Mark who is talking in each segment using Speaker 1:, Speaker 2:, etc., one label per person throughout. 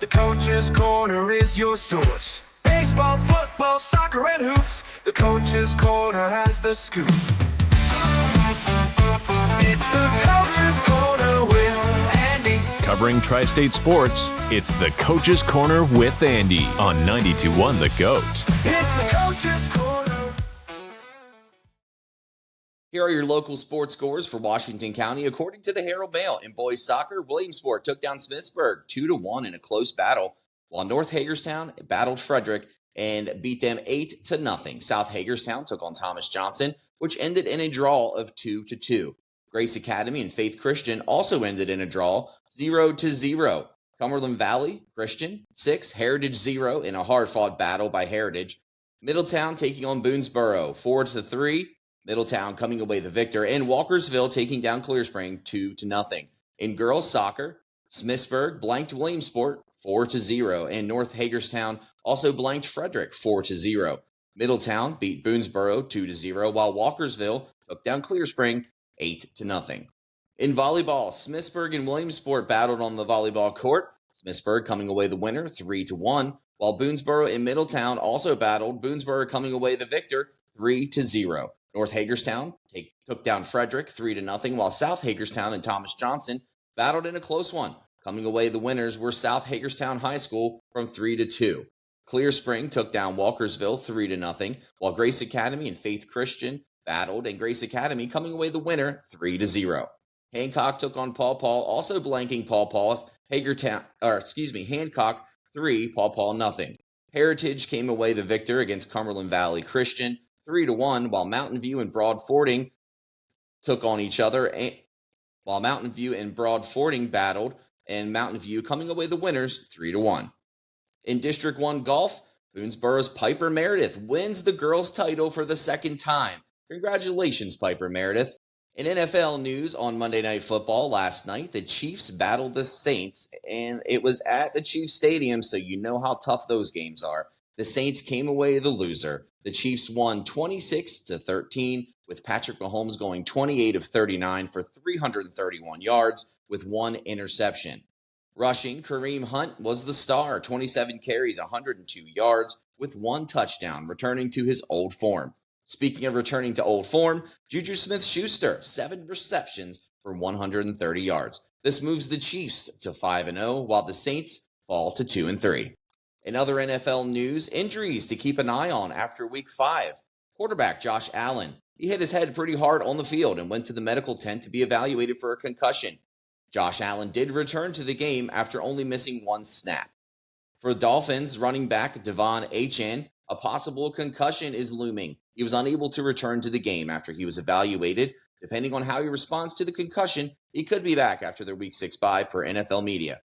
Speaker 1: The Coach's Corner is your source. Baseball, football, soccer, and hoops. The Coach's Corner has the scoop. It's the Coach's Corner with Andy.
Speaker 2: Covering Tri-State sports, it's the Coach's Corner with Andy on 92.1 The GOAT.
Speaker 1: It's the Coach's Corner.
Speaker 3: Here are your local sports scores for Washington County. According to the Herald-Mail, in boys soccer, Williamsport took down Smithsburg 2-1 in a close battle, while North Hagerstown battled Frederick and beat them 8-0. South Hagerstown took on Thomas Johnson, which ended in a draw of 2-2. Grace Academy and Faith Christian also ended in a draw 0-0. Cumberland Valley Christian 6, Heritage 0 in a hard-fought battle by Heritage. Middletown taking on Boonesboro 4-3. Middletown coming away the victor, and Walkersville taking down Clear Spring 2-0. In girls soccer, Smithsburg blanked Williamsport 4-0, and North Hagerstown also blanked Frederick 4-0. Middletown beat Boonesboro 2-0, while Walkersville took down Clear Spring 8-0. In volleyball, Smithsburg and Williamsport battled on the volleyball court. Smithsburg coming away the winner 3-1, while Boonesboro and Middletown also battled, Boonesboro coming away the victor 3-0. North Hagerstown took down Frederick 3-0, while South Hagerstown and Thomas Johnson battled in a close one. Coming away the winners were South Hagerstown High School from 3-2. Clear Spring took down Walkersville 3-0, while Grace Academy and Faith Christian battled, and Grace Academy coming away the winner 3-0. Hancock took on Paw Paw, also blanking Paw Paw. Hancock 3, Paw Paw nothing. Heritage came away the victor against Cumberland Valley Christian 3-1, while Mountain View and Broad Fording took on each other, while Mountain View and Broad Fording battled, and Mountain View coming away the winners 3-1. In District 1 golf, Boonesboro's Piper Meredith wins the girls' title for the second time. Congratulations, Piper Meredith. In NFL news, on Monday Night Football last night, the Chiefs battled the Saints, and it was at the Chiefs Stadium, so you know how tough those games are. The Saints came away the loser. The Chiefs won 26-13, with Patrick Mahomes going 28 of 39 for 331 yards with one interception. Rushing, Kareem Hunt was the star, 27 carries, 102 yards with one touchdown, returning to his old form. Speaking of returning to old form, Juju Smith-Schuster, 7 receptions for 130 yards. This moves the Chiefs to 5-0, while the Saints fall to 2-3. In other NFL news, injuries to keep an eye on after Week 5. Quarterback Josh Allen, he hit his head pretty hard on the field and went to the medical tent to be evaluated for a concussion. Josh Allen did return to the game after only missing one snap. For Dolphins running back Devon Achane, a possible concussion is looming. He was unable to return to the game after he was evaluated. Depending on how he responds to the concussion, he could be back after their Week 6 bye per NFL media.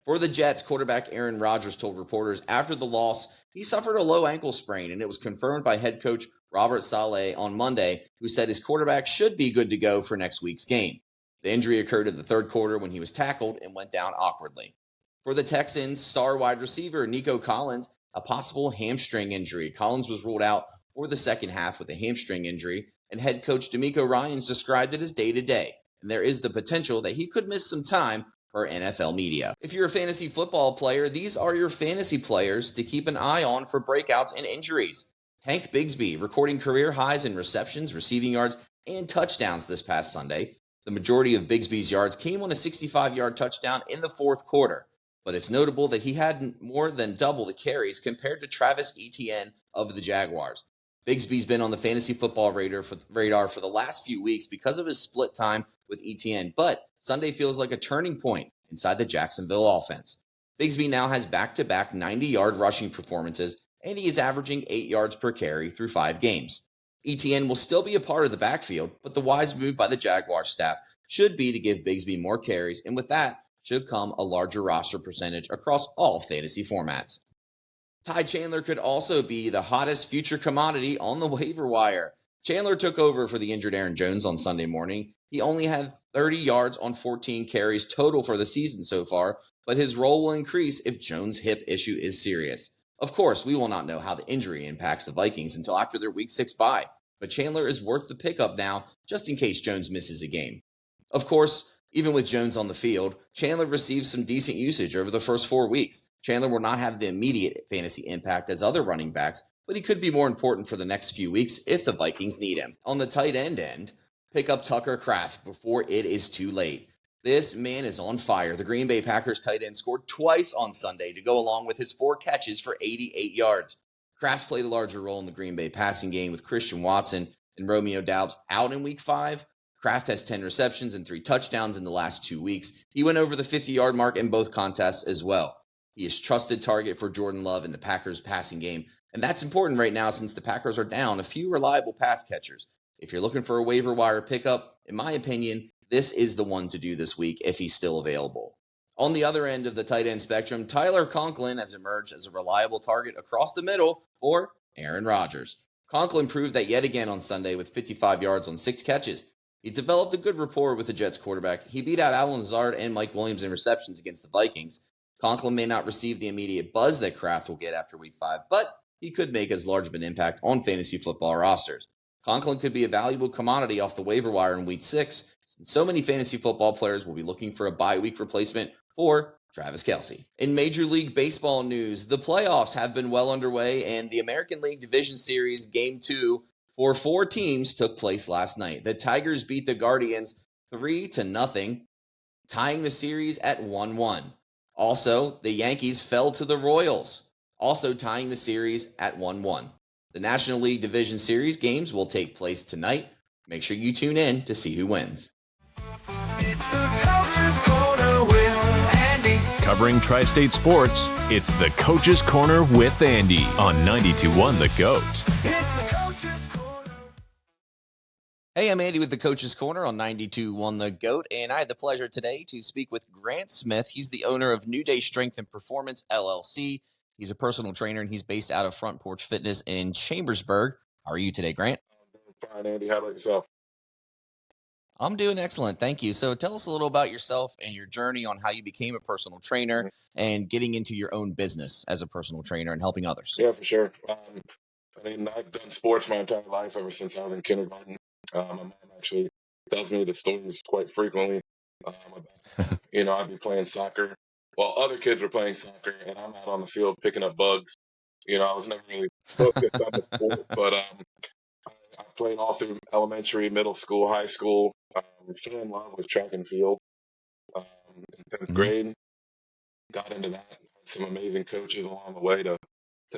Speaker 3: For the Jets, quarterback Aaron Rodgers told reporters after the loss he suffered a low ankle sprain, and it was confirmed by head coach Robert Saleh on Monday, who said his quarterback should be good to go for next week's game. The injury occurred in the third quarter when he was tackled and went down awkwardly. For the Texans, star wide receiver Nico Collins, a possible hamstring injury. Collins was ruled out for the second half with a hamstring injury, and head coach DeMeco Ryans described it as day-to-day, and there is the potential that he could miss some time per NFL media. If you're a fantasy football player, these are your fantasy players to keep an eye on for breakouts and injuries. Tank Bigsby recording career highs in receptions, receiving yards, and touchdowns this past Sunday. The majority of Bigsby's yards came on a 65-yard touchdown in the fourth quarter, but it's notable that he had more than double the carries compared to Travis Etienne of the Jaguars. Bigsby's been on the fantasy football radar for the last few weeks because of his split time with Etienne, but Sunday feels like a turning point inside the Jacksonville offense. Bigsby now has back-to-back 90-yard rushing performances, and he is averaging 8 yards per carry through 5 games. Etienne will still be a part of the backfield, but the wise move by the Jaguar staff should be to give Bigsby more carries, and with that should come a larger roster percentage across all fantasy formats. Ty Chandler could also be the hottest future commodity on the waiver wire. Chandler took over for the injured Aaron Jones on Sunday morning. He only had 30 yards on 14 carries total for the season so far, but his role will increase if Jones' hip issue is serious. Of course, we will not know how the injury impacts the Vikings until after their Week 6 bye, but Chandler is worth the pickup now just in case Jones misses a game. Of course, Even with Jones on the field, Chandler received some decent usage over the first 4 weeks. Chandler will not have the immediate fantasy impact as other running backs, but he could be more important for the next few weeks if the Vikings need him. On the tight end, pick up Tucker Kraft before it is too late. This man is on fire. The Green Bay Packers tight end scored twice on Sunday to go along with his 4 catches for 88 yards. Kraft played a larger role in the Green Bay passing game with Christian Watson and Romeo Doubs out in Week 5. Kraft has 10 receptions and 3 touchdowns in the last 2 weeks. He went over the 50-yard mark in both contests as well. He is trusted target for Jordan Love in the Packers passing game, and that's important right now since the Packers are down a few reliable pass catchers. If you're looking for a waiver wire pickup, in my opinion, this is the one to do this week if he's still available. On the other end of the tight end spectrum, Tyler Conklin has emerged as a reliable target across the middle for Aaron Rodgers. Conklin proved that yet again on Sunday with 55 yards on 6 catches. He's developed a good rapport with the Jets quarterback. He beat out Allen Lazard and Mike Williams in receptions against the Vikings. Conklin may not receive the immediate buzz that Kraft will get after Week 5, but he could make as large of an impact on fantasy football rosters. Conklin could be a valuable commodity off the waiver wire in Week 6, since so many fantasy football players will be looking for a bye week replacement for Travis Kelce. In Major League Baseball news, the playoffs have been well underway, and the American League Division Series Game 2 for 4 teams took place last night. The Tigers beat the Guardians 3-0, tying the series at 1-1. Also, the Yankees fell to the Royals, also tying the series at 1-1. The National League Division Series games will take place tonight. Make sure you tune in to see who wins.
Speaker 1: It's the Coach's Corner with Andy.
Speaker 2: Covering Tri-State sports, it's the Coach's Corner with Andy on 92.1 The GOAT.
Speaker 1: It's the Coach's Corner.
Speaker 3: Hey, I'm Andy with the Coach's Corner on 92.1 The GOAT, and I had the pleasure today to speak with Grant Smith. He's the owner of New Day Strength and Performance, LLC. He's a personal trainer, and he's based out of Front Porch Fitness in Chambersburg. How are you today, Grant?
Speaker 4: I'm doing fine, Andy. How about yourself?
Speaker 3: I'm doing excellent. Thank you. So tell us a little about yourself and your journey on how you became a personal trainer and getting into your own business as a personal trainer and helping others.
Speaker 4: Yeah, for sure. I've done sports my entire life ever since I was in kindergarten. My mom actually tells me the stories quite frequently. I'd be playing soccer while other kids were playing soccer, and I'm out on the field picking up bugs. I was never really focused on the sport, but I played all through elementary, middle school, high school. Fell in love with track and field. In 10th grade, got into that. Had some amazing coaches along the way to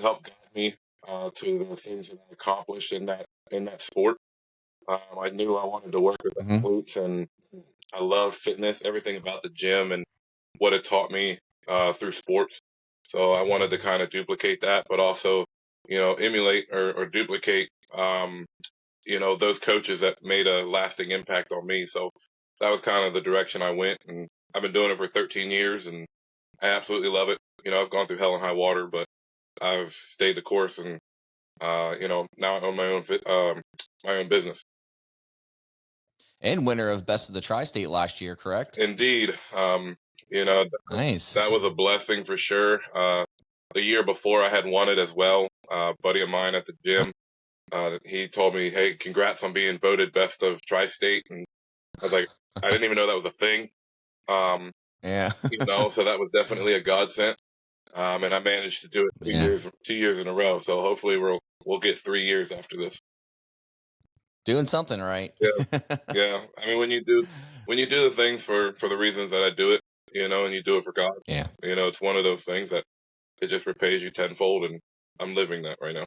Speaker 4: help guide me to the things that I accomplished in that sport. I knew I wanted to work with athletes, and I love fitness, everything about the gym and what it taught me through sports. So I wanted to kind of duplicate that, but also, emulate or duplicate, those coaches that made a lasting impact on me. So that was kind of the direction I went, and I've been doing it for 13 years, and I absolutely love it. I've gone through hell and high water, but I've stayed the course, and now I own my own business.
Speaker 3: And winner of Best of the Tri-State last year, correct?
Speaker 4: Indeed.
Speaker 3: Nice.
Speaker 4: That was a blessing for sure. The year before I had won it as well. A buddy of mine at the gym, he told me, "Hey, congrats on being voted Best of Tri-State." And I was like, I didn't even know that was a thing.
Speaker 3: Yeah.
Speaker 4: So that was definitely a godsend. And I managed to do it 2 years in a row. So hopefully we'll get 3 years after this.
Speaker 3: Doing something right.
Speaker 4: Yeah. I mean, when you do the things for the reasons that I do it, and you do it for God, it's one of those things that it just repays you tenfold, and I'm living that right now.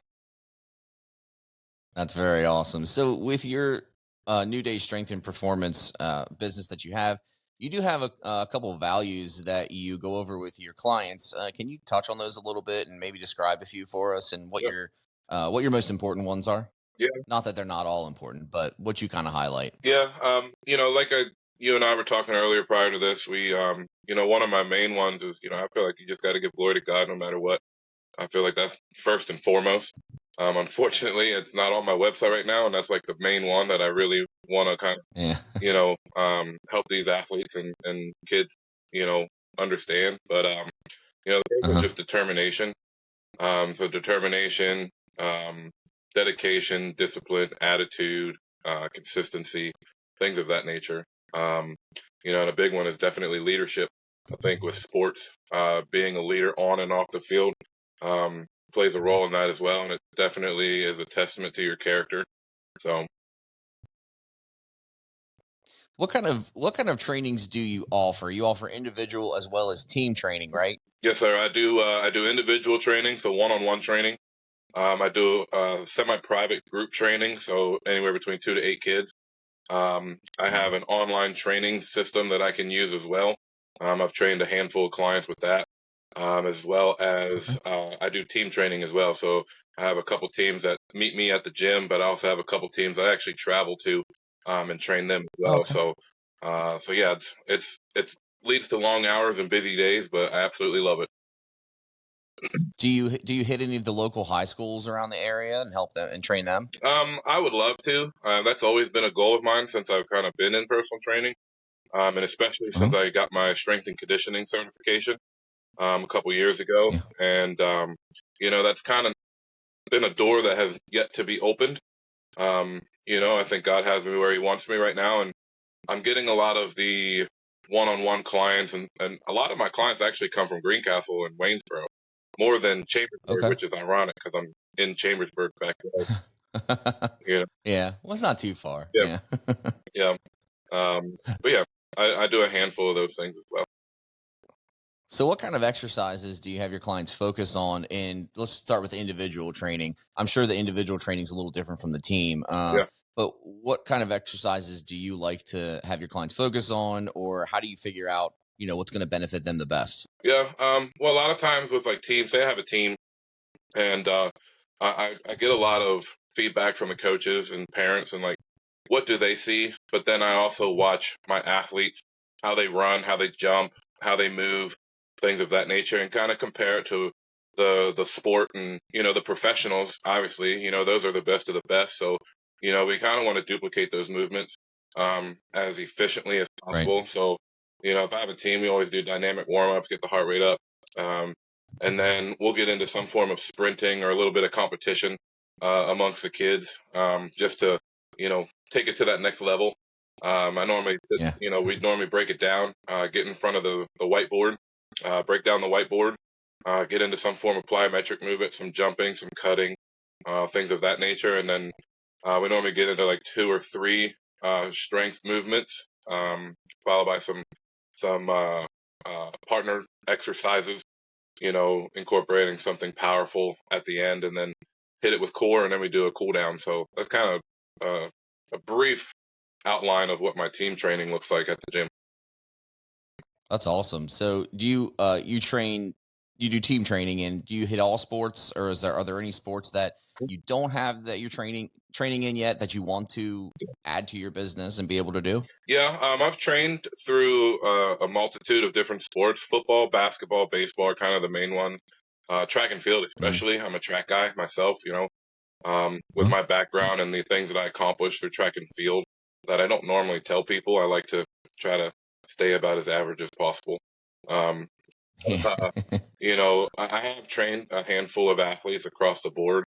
Speaker 3: That's very awesome. So with your New Day Strength and Performance business that you do have a couple of values that you go over with your clients. Can you touch on those a little bit and maybe describe a few for us and what your most important ones are?
Speaker 4: Yeah.
Speaker 3: Not that they're not all important, but what you kind of highlight.
Speaker 4: Yeah. Like you and I were talking earlier prior to this, we, one of my main ones is, I feel like you just got to give glory to God no matter what. I feel like that's first and foremost. Unfortunately, it's not on my website right now, and that's like the main one that I really want to kind of, help these athletes and kids, understand. But, the first one's just determination. So determination, dedication, discipline, attitude, consistency, things of that nature. And a big one is definitely leadership. I think with sports, being a leader on and off the field plays a role in that as well, and it definitely is a testament to your character. So,
Speaker 3: What kind of trainings do you offer? You offer individual as well as team training, right?
Speaker 4: yes, sir. I do. I do individual training, so one-on-one training. I do semi-private group training, so anywhere between 2 to 8 kids. I have an online training system that I can use as well. I've trained a handful of clients with that, as well as
Speaker 3: Okay.
Speaker 4: I do team training as well. So I have a couple teams that meet me at the gym, but I also have a couple teams that I actually travel to and train them as well.
Speaker 3: Okay.
Speaker 4: So yeah, it's leads to long hours and busy days, but I absolutely love it.
Speaker 3: Do you hit any of the local high schools around the area and help them and train them?
Speaker 4: I would love to. That's always been a goal of mine since I've kind of been in personal training. And especially since
Speaker 3: Uh-huh.
Speaker 4: I got my strength and conditioning certification a couple years ago.
Speaker 3: Yeah.
Speaker 4: And, that's kind of been a door that has yet to be opened. I think God has me where He wants me right now. And I'm getting a lot of the one on one clients, and a lot of my clients actually come from Greencastle and Waynesboro more than Chambersburg,
Speaker 3: Okay.
Speaker 4: which is ironic because I'm in Chambersburg back there. You know,
Speaker 3: Yeah. Well, it's not too far.
Speaker 4: yeah,
Speaker 3: Yeah.
Speaker 4: yeah. But yeah, I do a handful of those things as well.
Speaker 3: So what kind of exercises do you have your clients focus on? And let's start with individual training. I'm sure the individual training is a little different from the team.
Speaker 4: Yeah.
Speaker 3: But what kind of exercises do you like to have your clients focus on, or how do you figure out, what's going to benefit them the best?
Speaker 4: Yeah. Well, a lot of times with like teams, they have a team, and I get a lot of feedback from the coaches and parents, and like, what do they see? But then I also watch my athletes, how they run, how they jump, how they move, things of that nature, and kind of compare it to the sport and the professionals. Obviously, those are the best of the best. So we kind of want to duplicate those movements as efficiently as
Speaker 3: Right.
Speaker 4: possible. So if I have a team, we always do dynamic warm ups, get the heart rate up. Um, and then we'll get into some form of sprinting or a little bit of competition amongst the kids, just to take it to that next level. I normally just,
Speaker 3: Yeah.
Speaker 4: we normally break it down, get in front of the whiteboard, break down the whiteboard, get into some form of plyometric movement, some jumping, some cutting, things of that nature, and then we normally get into like 2 or 3 strength movements, followed by some partner exercises, incorporating something powerful at the end, and then hit it with core, and then we do a cool down. So that's kind of a brief outline of what my team training looks like at the gym.
Speaker 3: That's awesome. So do you do team training, and do you hit all sports, or are there any sports that you don't have that you're training in yet that you want to add to your business and be able to do?
Speaker 4: Yeah, I've trained through a multitude of different sports. Football, basketball, baseball are kind of the main ones. Track and field,
Speaker 3: Right.
Speaker 4: especially. I'm a track guy myself, with
Speaker 3: Huh?
Speaker 4: my background and the things that I accomplished through track and field that I don't normally tell people. I like to try to stay about as average as possible. Um,
Speaker 3: Yeah.
Speaker 4: I have trained a handful of athletes across the board.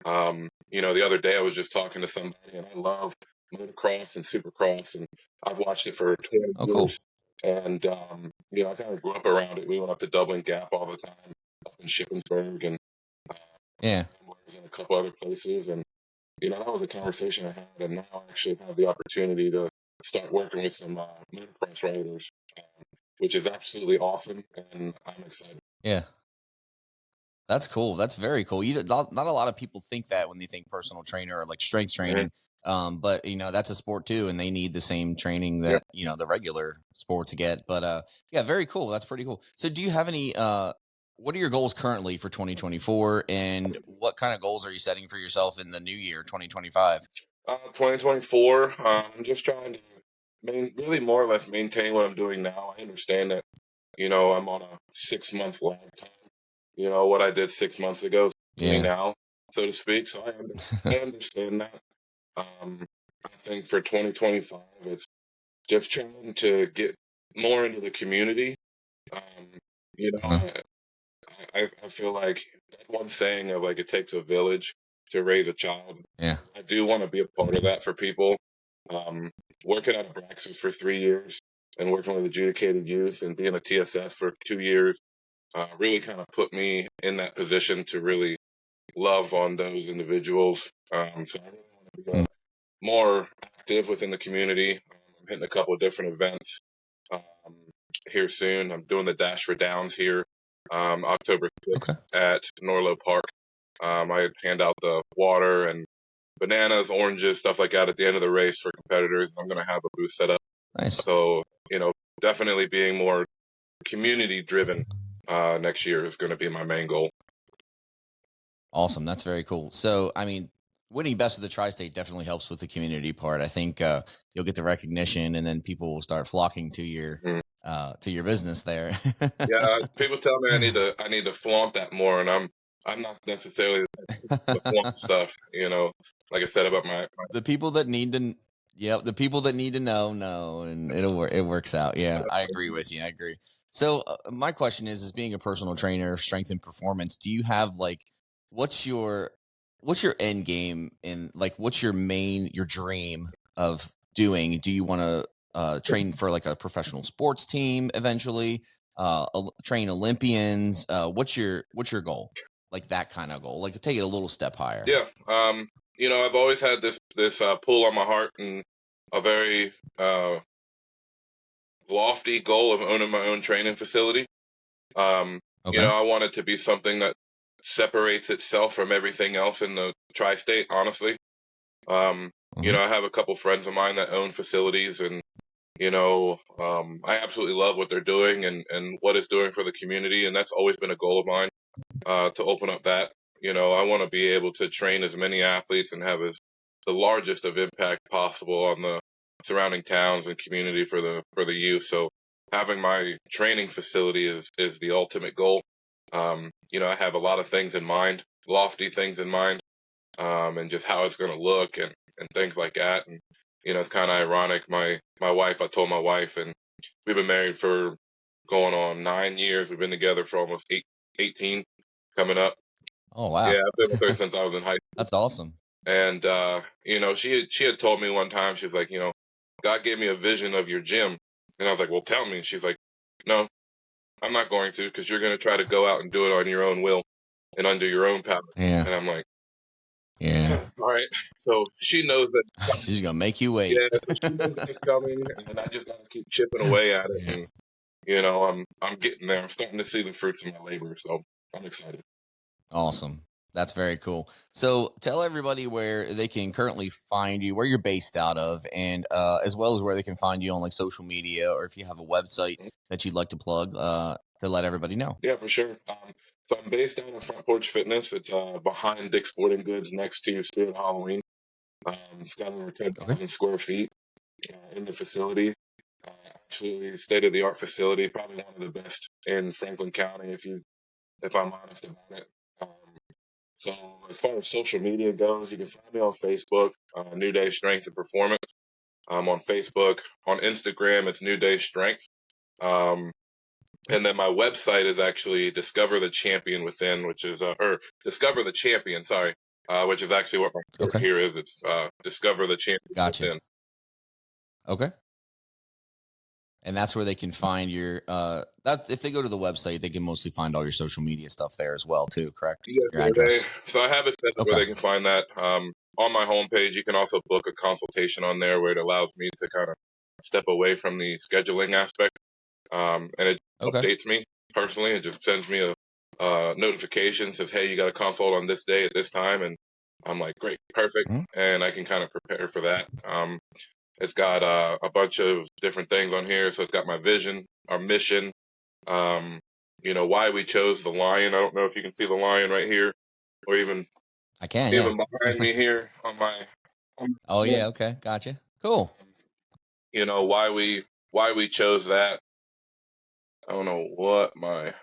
Speaker 4: The other day I was just talking to somebody, and I love motocross and supercross, and I've watched it for 20
Speaker 3: Oh, cool.
Speaker 4: years. And, I kind of grew up around it. We went up to Dublin Gap all the time, up in Shippensburg and uh,
Speaker 3: Yeah.
Speaker 4: and a couple other places. And, that was a conversation I had. And now I actually have the opportunity to start working with some motocross riders, which is absolutely awesome. And I'm excited.
Speaker 3: Yeah. That's cool. That's very cool. Not a lot of people think that when they think personal trainer or like strength
Speaker 4: Mhm.
Speaker 3: training. But that's a sport too, and they need the same training
Speaker 4: Yeah.
Speaker 3: that the regular sports get. But yeah, very cool. That's pretty cool. So, do you have any? What are your goals currently for 2024, and what kind of goals are you setting for yourself in the new year, 2025?
Speaker 4: 2024, I'm just trying to really more or less maintain what I'm doing now. I understand that, I'm on a 6 month lag time. What I did 6 months ago is doing
Speaker 3: Yeah.
Speaker 4: now, so to speak. So I understand that. I think for 2025, it's just trying to get more into the community. Um, you know,
Speaker 3: Uh-huh.
Speaker 4: I feel like that one saying of like it takes a village to raise a child.
Speaker 3: Yeah.
Speaker 4: I do want to be a part of that for people. Working at Abraxas for 3 years and working with adjudicated youth and being a TSS for 2 years really kind of put me in that position to really love on those individuals. So I really want to be more active within the community. I'm hitting a couple of different events um, here soon. I'm doing the Dash for Downs here October 6th at Norlow Park. I hand out the water and bananas, oranges, stuff like that at the end of the race for competitors. I'm going to have a booth set up.
Speaker 3: Nice.
Speaker 4: So, definitely being more community driven next year is going to be my main goal.
Speaker 3: Awesome. That's very cool. So, I mean, winning Best of the Tri-State definitely helps with the community part. I think you'll get the recognition, and then people will start flocking to your business there.
Speaker 4: Yeah, people tell me I need to flaunt that more, and I'm not necessarily the flaunt stuff. Like I said about my
Speaker 3: the people that need to. Yep, the people that need to know, and it works out. Yeah, I agree with you. I agree. So my question is being a personal trainer, strength and performance, do you have what's your end game, and what's your dream of doing? Do you want to train for a professional sports team eventually? Train Olympians? What's your goal? That kind of goal, take it a little step higher.
Speaker 4: Yeah. I've always had this pull on my heart and a very lofty goal of owning my own training facility. I want it to be something that separates itself from everything else in the tri-state, honestly. I have a couple friends of mine that own facilities, and I absolutely love what they're doing and what it's doing for the community, and that's always been a goal of mine, to open up that. I want to be able to train as many athletes and have the largest of impact possible on the surrounding towns and community for the youth. So having my training facility is the ultimate goal. I have a lot of things in mind, lofty things in mind, and just how it's going to look and things like that. And, it's kind of ironic. I told my wife, and we've been married for going on 9 years. We've been together for almost 18 coming up.
Speaker 3: Oh, wow.
Speaker 4: Yeah, I've been with her since I was in high school.
Speaker 3: That's awesome.
Speaker 4: And, she had told me one time, she's like, God gave me a vision of your gym. And I was like, well, tell me. She's like, no, I'm not going to, because you're going to try to go out and do it on your own will and under your own power.
Speaker 3: Yeah.
Speaker 4: And I'm like,
Speaker 3: yeah.
Speaker 4: All right. So she knows that.
Speaker 3: She's going to make you wait.
Speaker 4: Yeah, she knows that it's coming, and I just got to keep chipping away at it.
Speaker 3: Yeah.
Speaker 4: And, I'm getting there. I'm starting to see the fruits of my labor, so I'm excited.
Speaker 3: Awesome. That's very cool. So tell everybody where they can currently find you, where you're based out of, and as well as where they can find you on social media, or if you have a website that you'd like to plug to let everybody know.
Speaker 4: Yeah, for sure. So I'm based out of Front Porch Fitness. It's behind Dick's Sporting Goods, next to Spirit Halloween. It's got over 10,000 square feet in the facility. Absolutely state-of-the-art facility, probably one of the best in Franklin County, if I'm honest about it. So as far as social media goes, you can find me on Facebook, New Day Strength and Performance. On Facebook. On Instagram, it's New Day Strength. And then my website is actually Discover the Champion Within, which is, or Discover the Champion, sorry, which is actually what my shirt here is. It's Discover the Champion Within.
Speaker 3: Okay. And that's where they can find your, that's if they go to the website, they can mostly find all your social media stuff there as well, too, correct?
Speaker 4: Yes, so I have it set up where they can find that. On my homepage, you can also book a consultation on there where it allows me to kind of step away from the scheduling aspect. And it updates me personally. It just sends me a notification, says, hey, you got a consult on this day at this time. And I'm like, great, perfect. And I can kind of prepare for that. It's got a bunch of different things on here. So it's got my vision, our mission, why we chose the lion. I don't know if you can see the lion right here, or even behind me here on my
Speaker 3: oh, yeah. Okay. Gotcha. Cool.
Speaker 4: Why we chose that. I don't know what my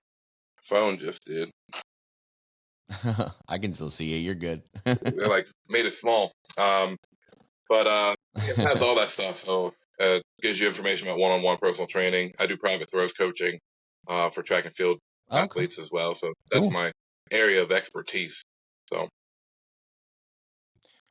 Speaker 4: phone just did.
Speaker 3: I can still see you. You're good.
Speaker 4: They made it small. But it has all that stuff. So it gives you information about one-on-one personal training. I do private throws coaching for track and field athletes as well. So that's my area of expertise. So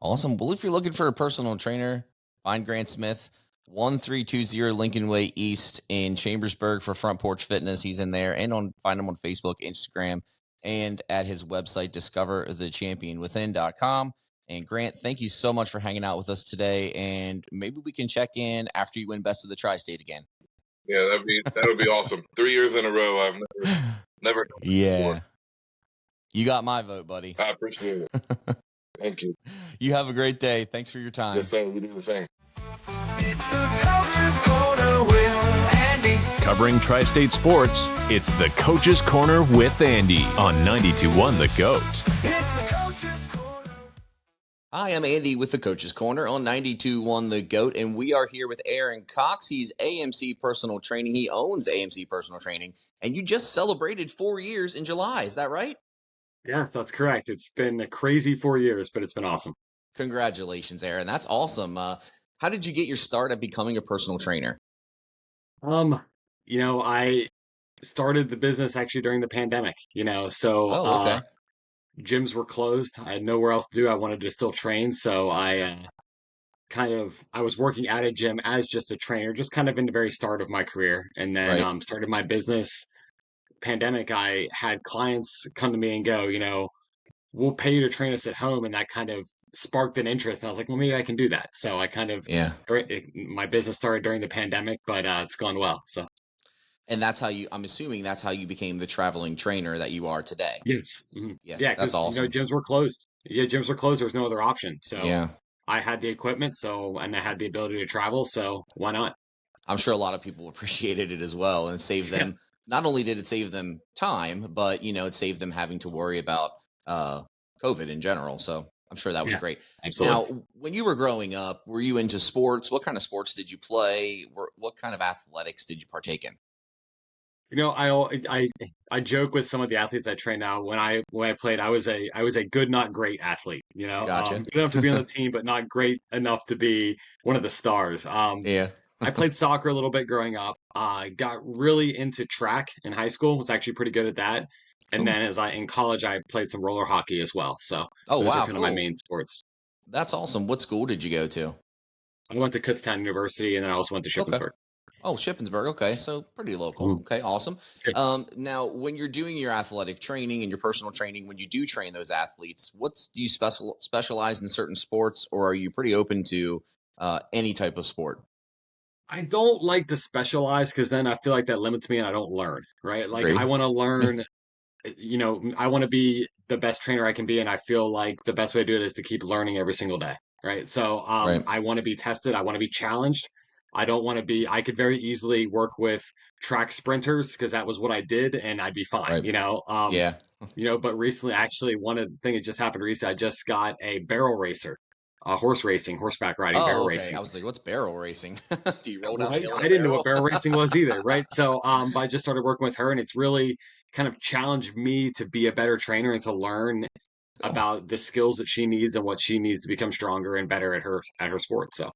Speaker 3: awesome. Well, if you're looking for a personal trainer Find Grant Smith, 1320 Lincoln Way East in Chambersburg for Front Porch Fitness. He's in there, and find him on Facebook, Instagram, and at his website, discoverthechampionwithin.com. And Grant, thank you so much for hanging out with us today. And maybe we can check in after you win Best of the Tri-State again.
Speaker 4: Yeah, that would be awesome. 3 years in a row. I've never done that before.
Speaker 3: You got my vote, buddy.
Speaker 4: I appreciate it. Thank you.
Speaker 3: You have a great day. Thanks for your time.
Speaker 4: Yes, sir. You do the same.
Speaker 1: It's the Coach's Corner with Andy.
Speaker 2: Covering Tri-State sports, it's the Coach's Corner with Andy on 92.1 The GOAT.
Speaker 1: It's the Coach's Corner.
Speaker 3: Hi, I'm Andy with the Coach's Corner on 92.1 The GOAT, and we are here with Aaron Cox. He's AMC Personal Training. He owns AMC Personal Training, and you just celebrated 4 years in July. Is that right?
Speaker 5: Yes, that's correct. It's been a crazy 4 years, but it's been awesome.
Speaker 3: Congratulations, Aaron. That's awesome. How did you get your start at becoming a personal trainer?
Speaker 5: I started the business actually during the pandemic, so gyms were closed. I had nowhere else to do. I wanted to still train, so I was working at a gym as just a trainer, just kind of in the very start of my career, and then
Speaker 3: Right.
Speaker 5: started my business. Pandemic, I had clients come to me and go, we'll pay you to train us at home, and that kind of sparked an interest. And I was like, well, maybe I can do that. So I my business started during the pandemic, but it's gone well. So
Speaker 3: And I'm assuming that's how you became the traveling trainer that you are today.
Speaker 5: yes, mhm.
Speaker 3: Yeah,
Speaker 5: Yeah,
Speaker 3: that's
Speaker 5: because
Speaker 3: awesome.
Speaker 5: gyms were closed. Yeah, gyms were closed. There was no other option. So
Speaker 3: Yeah.
Speaker 5: I had the equipment, and I had the ability to travel. So why not?
Speaker 3: I'm sure a lot of people appreciated it as well, and saved
Speaker 5: Yeah.
Speaker 3: them. Not only did it save them time, but it saved them having to worry about COVID in general. So I'm sure that was
Speaker 5: Yeah,
Speaker 3: great.
Speaker 5: absolutely.
Speaker 3: Now, when you were growing up, were you into sports? What kind of sports did you play? What kind of athletics did you partake in?
Speaker 5: I joke with some of the athletes I train now. When I played, I was a good, not great athlete.
Speaker 3: Gotcha.
Speaker 5: Good enough to be on the team, but not great enough to be one of the stars.
Speaker 3: Yeah.
Speaker 5: I played soccer a little bit growing up. I got really into track in high school. Was actually pretty good at that. And
Speaker 3: Cool.
Speaker 5: then in college, I played some roller hockey as well. So
Speaker 3: Oh,
Speaker 5: those are
Speaker 3: wow,
Speaker 5: kind of my
Speaker 3: cool.
Speaker 5: main sports.
Speaker 3: That's awesome. What school did you go to?
Speaker 5: I went to Kutztown University, and then I also went to
Speaker 3: Okay.
Speaker 5: Shippensburg.
Speaker 3: Oh, Shippensburg. Okay, so pretty local.
Speaker 5: Mhm.
Speaker 3: Okay, awesome.
Speaker 5: Yeah.
Speaker 3: Now, when you're doing your athletic training and your personal training, when you do train those athletes, do you specialize in certain sports, or are you pretty open to any type of sport?
Speaker 5: I don't like to specialize because then I feel like that limits me and I don't learn, right? Like I
Speaker 3: Agreed.
Speaker 5: want to learn, I want to be the best trainer I can be, and I feel like the best way to do it is to keep learning every single day, right? So
Speaker 3: Right.
Speaker 5: I want to be tested. I want to be challenged. I don't want to be. I could very easily work with track sprinters because that was what I did, and I'd be fine,
Speaker 3: Right. Yeah.
Speaker 5: But recently, actually, one of the things that just happened recently, I just got a barrel racer, horseback riding,
Speaker 3: Oh,
Speaker 5: barrel
Speaker 3: okay.
Speaker 5: racing.
Speaker 3: I was like, what's barrel racing? Do you roll
Speaker 5: Right?
Speaker 3: downhill
Speaker 5: I
Speaker 3: in a
Speaker 5: didn't know
Speaker 3: barrel?
Speaker 5: what barrel racing was either, right? So, but I just started working with her, and it's really kind of challenged me to be a better trainer and to learn
Speaker 3: Cool.
Speaker 5: about the skills that she needs and what she needs to become stronger and better at her sport. So,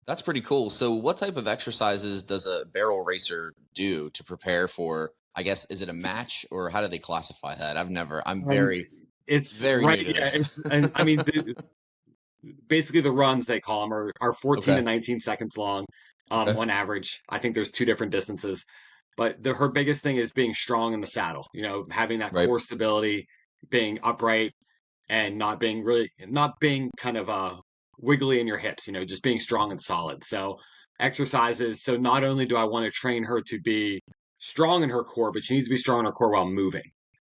Speaker 3: That's pretty cool. So, what type of exercises does a barrel racer do to prepare for? I guess is it a match, or how do they classify that? I'm
Speaker 5: um,
Speaker 3: very,
Speaker 5: it's
Speaker 3: very
Speaker 5: right,
Speaker 3: new to
Speaker 5: yeah.
Speaker 3: this.
Speaker 5: And I mean, basically the runs they call them are 14 to
Speaker 3: Okay.
Speaker 5: 19 seconds long,
Speaker 3: Okay.
Speaker 5: on average. I think there's two different distances, but her biggest thing is being strong in the saddle. Having that
Speaker 3: Right.
Speaker 5: core stability, being upright, and not being kind of wiggly in your hips, just being strong and solid. So exercises. So not only do I want to train her to be strong in her core, but she needs to be strong in her core while moving.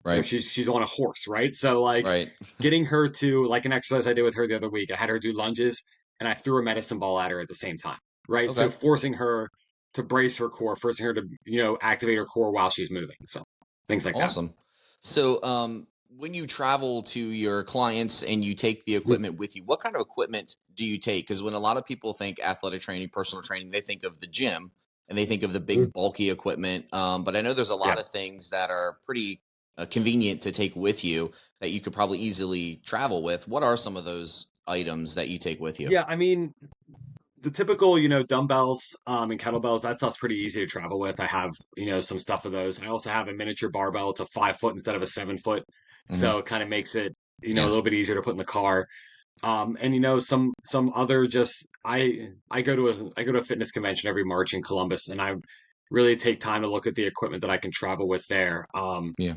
Speaker 3: Right.
Speaker 5: She's on a horse, right? So like
Speaker 3: Right.
Speaker 5: getting her to like an exercise I did with her the other week, I had her do lunges and I threw a medicine ball at her at the same time, right? So
Speaker 3: Okay.
Speaker 5: forcing her to brace her core, forcing her to, activate her core while she's moving. So things like that.
Speaker 3: Awesome. So, when you travel to your clients and you take the equipment with you, what kind of equipment do you take? Because when a lot of people think athletic training, personal training, they think of the gym and they think of the
Speaker 5: Mhm.
Speaker 3: big bulky equipment. But I know there's a lot
Speaker 5: Yeah.
Speaker 3: of things that are pretty convenient to take with you that you could probably easily travel with. What are some of those items that you take with you?
Speaker 5: Yeah, I mean, the typical, dumbbells, and kettlebells, that stuff's pretty easy to travel with. I have, some stuff of those. I also have a miniature barbell. It's a 5 foot instead of a 7 foot.
Speaker 3: Hmm.
Speaker 5: So it kind of makes it, a
Speaker 3: Yeah.
Speaker 5: little bit easier to put in the car. And you know, some other just I go to a fitness convention every March in Columbus, and I really take time to look at the equipment that I can travel with there.
Speaker 3: Yeah.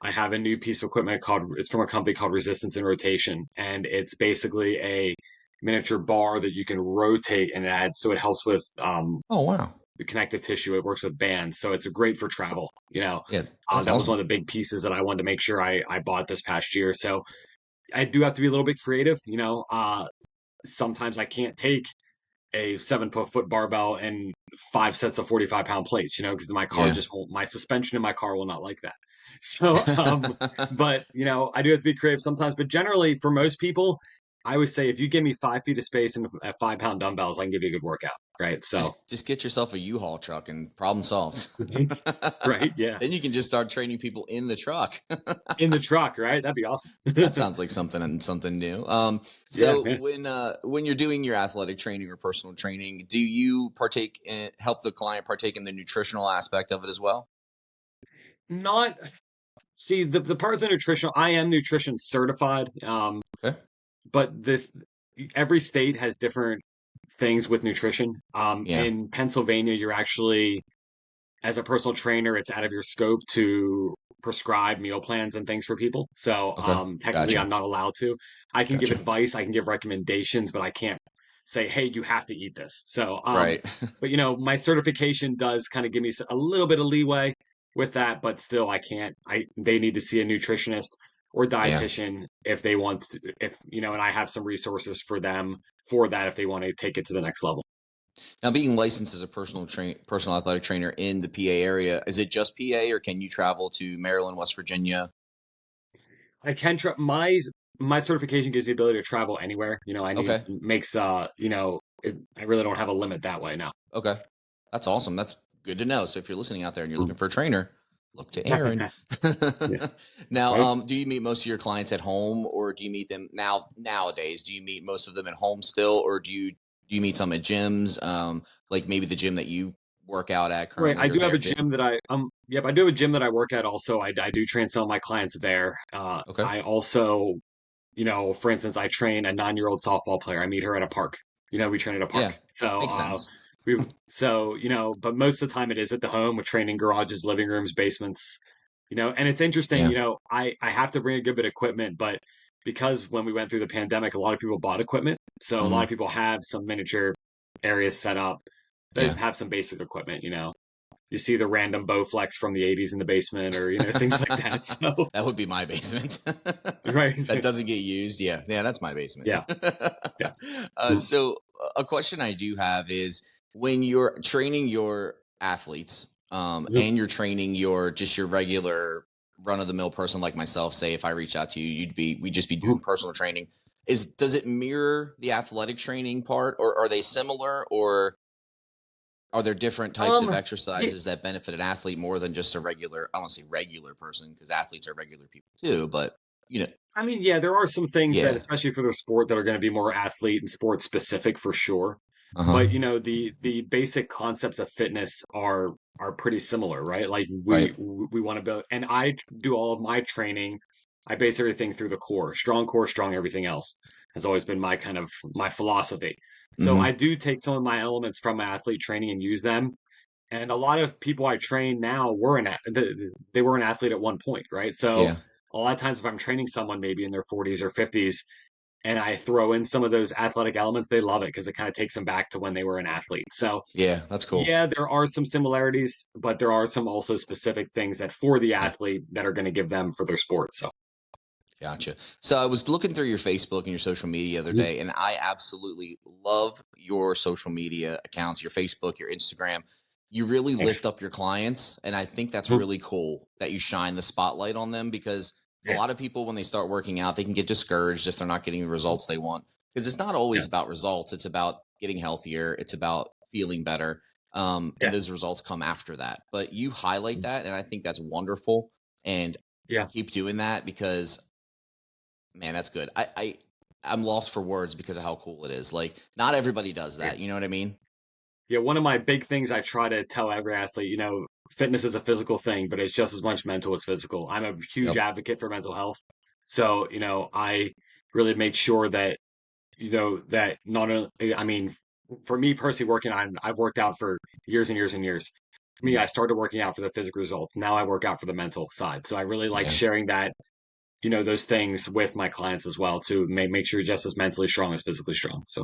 Speaker 5: I have a new piece of equipment it's from a company called Resistance and Rotation, and it's basically a miniature bar that you can rotate and add, so it helps with
Speaker 3: Oh wow.
Speaker 5: the connective tissue. It works with bands, so it's great for travel. You know,
Speaker 3: Yeah, that's
Speaker 5: that was
Speaker 3: awesome.
Speaker 5: one of the big pieces that I wanted to make sure I bought this past year. So I do have to be a little bit creative. You know, sometimes I can't take a 7 foot barbell and 5 sets of 45-pound plates, you know, because my car
Speaker 3: Yeah.
Speaker 5: just won't, my suspension in my car will not like that. So, but, you know, I do have to be creative sometimes. But generally, for most people, I would say if you give me 5 feet of space and at 5 pound dumbbells, I can give you a good workout. Right. So,
Speaker 3: Just get yourself a U-Haul truck and problem solved.
Speaker 5: right. Right. Yeah.
Speaker 3: Then you can just start training people in the truck.
Speaker 5: In the truck. Right. That'd be awesome.
Speaker 3: That sounds like something new.
Speaker 5: Yeah.
Speaker 3: So
Speaker 5: Yeah.
Speaker 3: when you're doing your athletic training or personal training, do you help the client partake in the nutritional aspect of it as well?
Speaker 5: Not, see, the part of the nutritional, I am nutrition certified.
Speaker 3: Okay.
Speaker 5: But every state has different things with nutrition.
Speaker 3: Yeah.
Speaker 5: In Pennsylvania, you're actually, as a personal trainer, it's out of your scope to prescribe meal plans and things for people. So
Speaker 3: Okay.
Speaker 5: technically,
Speaker 3: Gotcha.
Speaker 5: I'm not allowed to. I can give
Speaker 3: Gotcha.
Speaker 5: advice, I can give recommendations, but I can't say, "Hey, you have to eat this." So,
Speaker 3: Right.
Speaker 5: but you know, my certification does kind of give me a little bit of leeway with that, but still, I can't. They need to see a nutritionist or
Speaker 3: Yeah.
Speaker 5: dietitian if they want to, if you know, and I have some resources for them for that if they want to take it to the next level.
Speaker 3: Now, being licensed as a personal athletic trainer in the PA area, is it just PA, or can you travel to Maryland, West Virginia?
Speaker 5: I can try my certification gives the ability to travel anywhere. You know, I need
Speaker 3: Okay.
Speaker 5: makes you know, I really don't have a limit that way now.
Speaker 3: Okay. That's awesome. That's good to know. So if you're listening out there and you're looking for a trainer, look to Aaron.
Speaker 5: Yeah,
Speaker 3: Now,
Speaker 5: right.
Speaker 3: do you meet most of your clients at home, or do you meet them nowadays? Do you meet most of them at home still, or do you meet some at gyms? Like maybe the gym that you work out at
Speaker 5: Right.
Speaker 3: currently,
Speaker 5: I
Speaker 3: or
Speaker 5: do have
Speaker 3: their
Speaker 5: a
Speaker 3: gym?
Speaker 5: gym that yep, I do have a gym that I work at also. I do train some of my clients there.
Speaker 3: Okay.
Speaker 5: I also, you know, for instance, I train a 9-year-old softball player. I meet her at a park. You know, we train at a
Speaker 3: Yeah.
Speaker 5: park. So,
Speaker 3: Makes sense.
Speaker 5: you know, but most of the time it is at the home with training garages, living rooms, basements, you know, and it's interesting,
Speaker 3: Yeah.
Speaker 5: you know, I have to bring a good bit of equipment, but because when we went through the pandemic, a lot of people bought equipment. So a lot of
Speaker 3: Hmm.
Speaker 5: people have some miniature areas set up that
Speaker 3: Yeah.
Speaker 5: have some basic equipment, you know. You see the random Bowflex from the 80s in the basement or, you know, things like that. So,
Speaker 3: That would be my basement. That
Speaker 5: right.
Speaker 3: doesn't get used. Yeah. Yeah. That's my basement.
Speaker 5: Yeah. Yeah. Mm.
Speaker 3: So a question I do have is when you're training your athletes,
Speaker 5: Mhm.
Speaker 3: and you're training your regular run of the mill person like myself, say if I reach out to you, we'd just be doing
Speaker 5: Mhm.
Speaker 3: personal training. Does it mirror the athletic training part, or are they similar, or are there different types of
Speaker 5: Yeah,
Speaker 3: exercises that benefit an athlete more than just a regular, I don't want to say regular person because athletes are regular people too, but you know,
Speaker 5: I mean, yeah, there are some things that,
Speaker 3: yeah.
Speaker 5: especially for their sport, that are going to be more athlete and sport specific for sure.
Speaker 3: Uh-huh.
Speaker 5: But you know, the basic concepts of fitness are pretty similar, right? Like
Speaker 3: Right.
Speaker 5: we want to build, and I do all of my training. I base everything through the core, strong everything else has always been my kind of my philosophy. So I
Speaker 3: Mm-hmm.
Speaker 5: do take some of my elements from my athlete training and use them. And a lot of people I train now they were an athlete at one point, right? So
Speaker 3: Yeah.
Speaker 5: a lot of times if I'm training someone maybe in their 40s or 50s and I throw in some of those athletic elements, they love it because it kind of takes them back to when they were an athlete. So
Speaker 3: Yeah. That's cool.
Speaker 5: yeah, there are some similarities, but there are some also specific things that for the
Speaker 3: Yeah.
Speaker 5: athlete that are going to give them for their sport. So
Speaker 3: Gotcha. So I was looking through your Facebook and your social media the other
Speaker 5: Mhm.
Speaker 3: day, and I absolutely love your social media accounts, your Facebook, your Instagram. You really
Speaker 5: Thanks.
Speaker 3: lift up your clients, and I think that's
Speaker 5: Mhm.
Speaker 3: really cool that you shine the spotlight on them because a
Speaker 5: Yeah.
Speaker 3: lot of people, when they start working out, they can get discouraged if they're not getting the results they want. Because it's not
Speaker 5: Yeah.
Speaker 3: always about results; it's about getting healthier. It's about feeling better, and
Speaker 5: Yeah.
Speaker 3: those results come after that. But you highlight that, and I think that's wonderful. And
Speaker 5: Yeah.
Speaker 3: keep doing that because man, that's good. I'm lost for words because of how cool it is. Like, not everybody does
Speaker 5: Yeah.
Speaker 3: that. You know what I mean?
Speaker 5: Yeah, one of my big things I try to tell every athlete, you know, fitness is a physical thing, but it's just as much mental as physical. I'm a huge
Speaker 3: Yep.
Speaker 5: advocate for mental health. So, you know, I really make sure that that not only, I mean, for me personally, I've worked out for years and years and years. For me,
Speaker 3: Mhm.
Speaker 5: I started working out for the physical results. Now I work out for the mental side. So I really like
Speaker 3: Yeah.
Speaker 5: sharing that, those things with my clients as well to make sure you're just as mentally strong as physically strong. So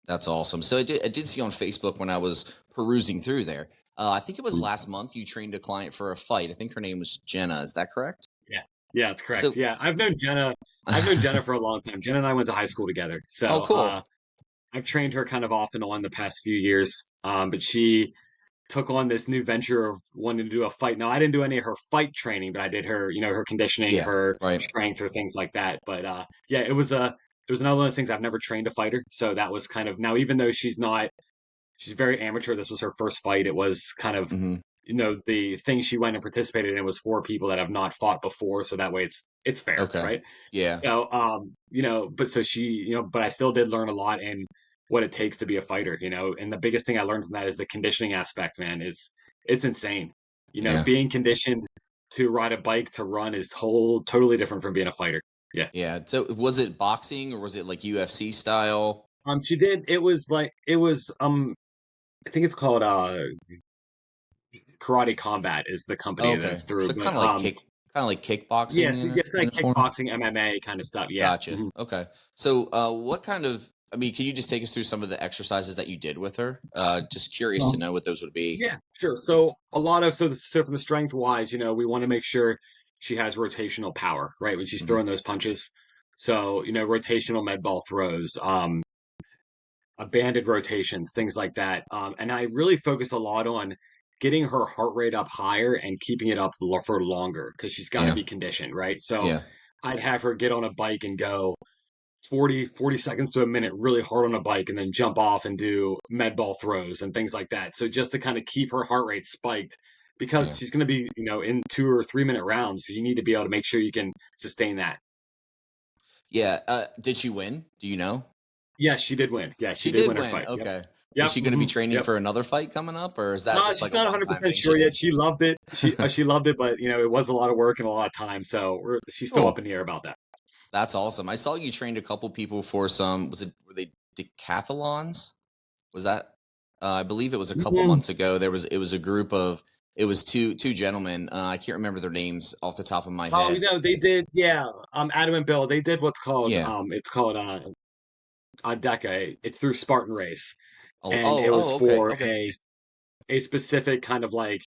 Speaker 3: That's awesome. So I did see on Facebook when I was perusing through there. I think it was last month you trained a client for a fight. I think her name was Jenna. Is that correct?
Speaker 5: yeah, yeah, that's correct.
Speaker 3: So,
Speaker 5: Yeah, I've known Jenna. I've known Jenna for a long time. Jenna and I went to high school together.
Speaker 3: oh,
Speaker 5: So
Speaker 3: cool.
Speaker 5: I've trained her kind of off and on the past few years. But she took on this new venture of wanting to do a fight. Now, I didn't do any of her fight training, but I did her, her conditioning,
Speaker 3: Yeah.
Speaker 5: her
Speaker 3: Right.
Speaker 5: strength, or things like that. But yeah, it was another one of those things. I've never trained a fighter, so that was kind of now. Even though she's very amateur. This was her first fight. It was kind of
Speaker 3: Hmm.
Speaker 5: the thing she went and participated in was for people that have not fought before, so that way it's fair,
Speaker 3: Okay.
Speaker 5: right?
Speaker 3: Yeah.
Speaker 5: So, but so she, but I still did learn a lot in what it takes to be a fighter, and the biggest thing I learned from that is the conditioning aspect, man, is it's insane.
Speaker 3: Yeah.
Speaker 5: Being conditioned to ride a bike, to run is totally different from being a fighter. Yeah.
Speaker 3: Yeah. So was it boxing or was it like UFC style?
Speaker 5: She did, I think it's called, Karate Combat is the company
Speaker 3: Okay.
Speaker 5: that's through,
Speaker 3: So
Speaker 5: but,
Speaker 3: kind of like kickboxing
Speaker 5: yes,
Speaker 3: in
Speaker 5: yes,
Speaker 3: in
Speaker 5: like
Speaker 3: a form.
Speaker 5: kickboxing, MMA kind of stuff. Yeah.
Speaker 3: Gotcha.
Speaker 5: Mhm.
Speaker 3: Okay. So, what kind of? I mean, can you just take us through some of the exercises that you did with her? Just curious to know what those would be.
Speaker 5: Yeah, sure. So a lot of so from the strength wise, we want to make sure she has rotational power, right? When she's
Speaker 3: Hmm.
Speaker 5: throwing those punches. So, rotational med ball throws, banded rotations, things like that. And I really focus a lot on getting her heart rate up higher and keeping it up for longer because she's got to
Speaker 3: Yeah.
Speaker 5: be conditioned, right? So
Speaker 3: Yeah.
Speaker 5: I'd have her get on a bike and go 40 seconds to a minute really hard on a bike and then jump off and do med ball throws and things like that. So just to kind of keep her heart rate spiked because
Speaker 3: Yeah.
Speaker 5: she's going to be, in 2 or 3 minute rounds. So you need to be able to make sure you can sustain that.
Speaker 3: Yeah. Did she win? Do you know?
Speaker 5: Yes, she did win. Yeah, she
Speaker 3: She
Speaker 5: did
Speaker 3: did
Speaker 5: win her
Speaker 3: win.
Speaker 5: fight. Yep.
Speaker 3: Okay. Is
Speaker 5: Yep.
Speaker 3: she going to be training
Speaker 5: Yep.
Speaker 3: for another fight coming up, or is that just
Speaker 5: She's
Speaker 3: like a
Speaker 5: not
Speaker 3: one-time
Speaker 5: 100%
Speaker 3: thing she
Speaker 5: sure
Speaker 3: did?
Speaker 5: yet. She loved it. She loved it, but it was a lot of work and a lot of time. So she's still up
Speaker 3: Cool.
Speaker 5: in the air about that.
Speaker 3: That's awesome. I saw you trained a couple people for some. Were they decathlons? Was that? I believe it was a couple
Speaker 5: Mhm.
Speaker 3: months ago. It was a group of it was two gentlemen. I can't remember their names off the top of my
Speaker 5: Oh,
Speaker 3: head.
Speaker 5: they did. Yeah. Adam and Bill, they did what's called,
Speaker 3: Yeah.
Speaker 5: it's called, a DECA. It's through Spartan Race. And it was
Speaker 3: Okay,
Speaker 5: for
Speaker 3: okay.
Speaker 5: a specific kind of like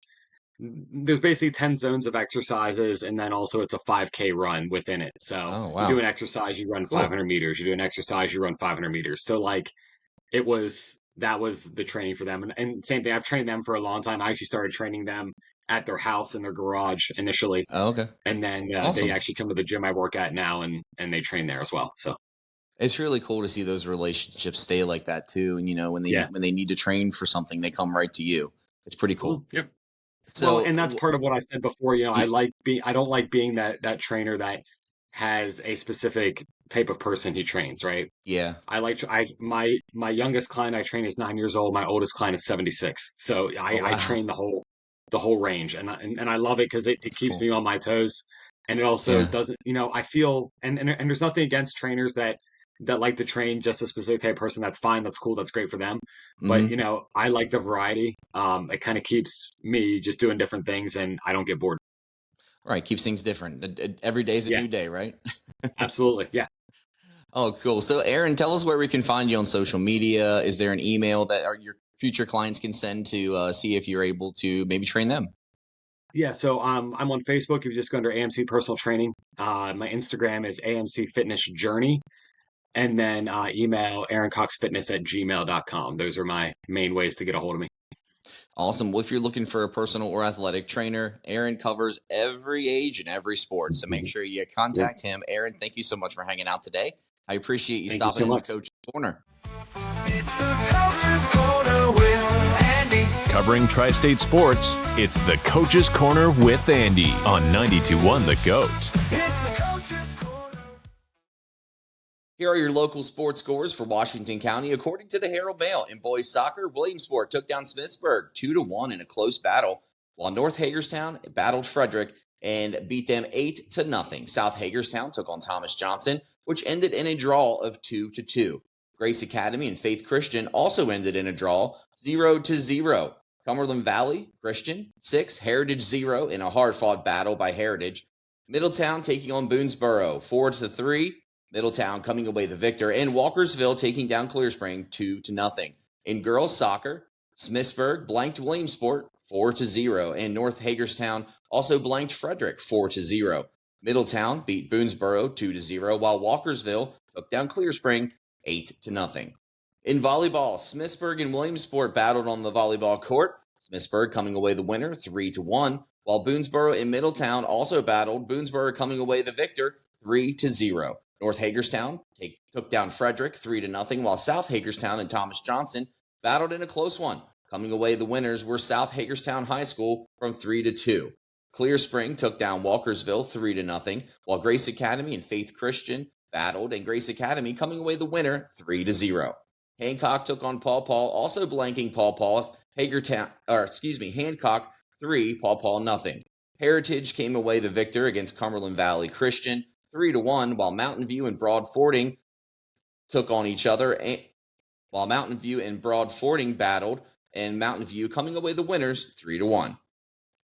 Speaker 5: there's basically 10 zones of exercises and then also it's a 5K run within it. So
Speaker 3: Oh,
Speaker 5: you do
Speaker 3: wow.
Speaker 5: an exercise, you run
Speaker 3: Cool.
Speaker 5: 500 meters, you do an exercise, you run 500 meters. So like that was the training for them. And same thing, I've trained them for a long time. I actually started training them at their house in their garage initially.
Speaker 3: Oh, okay.
Speaker 5: And then they
Speaker 3: Awesome.
Speaker 5: actually come to the gym I work at now and they train there as well. So
Speaker 3: It's really cool to see those relationships stay like that too. And
Speaker 5: yeah.
Speaker 3: when they need to train for something, they come right to you. It's pretty cool.
Speaker 5: Yep. Well,
Speaker 3: So
Speaker 5: and that's part of what I said before.
Speaker 3: yeah,
Speaker 5: I don't like being that trainer that has a specific type of person he trains, right?
Speaker 3: yeah.
Speaker 5: My youngest client I train is 9 years old. My oldest client is 76. So
Speaker 3: Oh,
Speaker 5: I
Speaker 3: wow.
Speaker 5: train the whole range, and I love it because it
Speaker 3: That's
Speaker 5: keeps
Speaker 3: cool.
Speaker 5: me on my toes, and it also
Speaker 3: Yeah.
Speaker 5: doesn't. I feel and there's nothing against trainers that like to train just a specific type of person. That's fine. That's cool. That's great for them. But
Speaker 3: Hmm.
Speaker 5: I like the variety. It kind of keeps me just doing different things, and I don't get bored.
Speaker 3: Right. Keeps things different. Every day is a
Speaker 5: Yeah,
Speaker 3: new day, right?
Speaker 5: absolutely. Yeah.
Speaker 3: Oh, cool. So, Aaron, tell us where we can find you on social media. Is there an email that your future clients can send to see if you're able to maybe train them?
Speaker 5: Yeah, so I'm on Facebook. If you just go under AMC Personal Training, my Instagram is AMC Fitness Journey, and then email aaroncoxfitness@gmail.com. Those are my main ways to get a hold of me.
Speaker 3: Awesome. Well, if you're looking for a personal or athletic trainer, Aaron covers every age and every sport. So make sure you
Speaker 5: Yeah.
Speaker 3: contact him. Aaron, thank you so much for hanging out today. I appreciate you
Speaker 5: Thank you
Speaker 3: stopping
Speaker 5: so
Speaker 3: in the
Speaker 5: much.
Speaker 3: Coach's Corner.
Speaker 1: It's the Coach's Corner with Andy.
Speaker 2: Covering tri-state sports, it's the Coach's Corner with Andy on 92.1 The GOAT.
Speaker 1: It's the Coach's Corner.
Speaker 3: Here are your local sports scores for Washington County. According to the Herald Mail, in boys soccer, Williamsport took down Smithsburg 2-1 in a close battle, while North Hagerstown battled Frederick and beat them 8-0. South Hagerstown took on Thomas Johnson which ended in a draw of 2-2. Grace Academy and Faith Christian also ended in a draw 0-0. Cumberland Valley Christian 6, Heritage 0 in a hard-fought battle by Heritage. Middletown taking on Boonesboro 4-3. Middletown coming away the victor, and Walkersville taking down Clear Spring 2-0. In girls soccer, Smithsburg blanked Williamsport 4-0, and North Hagerstown also blanked Frederick 4-0. Middletown beat Boonesboro 2-0, while Walkersville took down Clear Spring 8-0. In volleyball, Smithsburg and Williamsport battled on the volleyball court. Smithsburg coming away the winner 3-1, while Boonesboro and Middletown also battled, Boonesboro coming away the victor 3-0. North Hagerstown took down Frederick 3-0, while South Hagerstown and Thomas Johnson battled in a close one. Coming away the winners were South Hagerstown High School from 3-2. Clear Spring took down Walkersville 3-0, while Grace Academy and Faith Christian battled, and Grace Academy coming away the winner 3-0. Hancock took on Paw Paw, also blanking Paw Paw. Hancock 3, Paw Paw nothing. Heritage came away the victor against Cumberland Valley Christian 3-1, while Mountain View and Broad Fording took on each other, while Mountain View and Broad Fording battled, and Mountain View coming away the winners 3-1.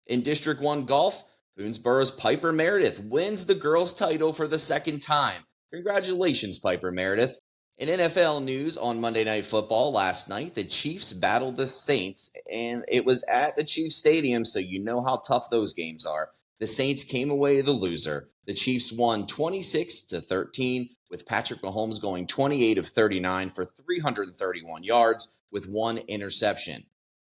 Speaker 3: In District 1 golf, Boonesboro's Piper Meredith wins the girls' title for the second time. Congratulations, Piper Meredith. In NFL news, on Monday Night Football last night, the Chiefs battled the Saints, and it was at the Chiefs Stadium, so you know how tough those games are. The Saints came away the loser. The Chiefs won 26-13, with Patrick Mahomes going 28 of 39 for 331 yards with one interception.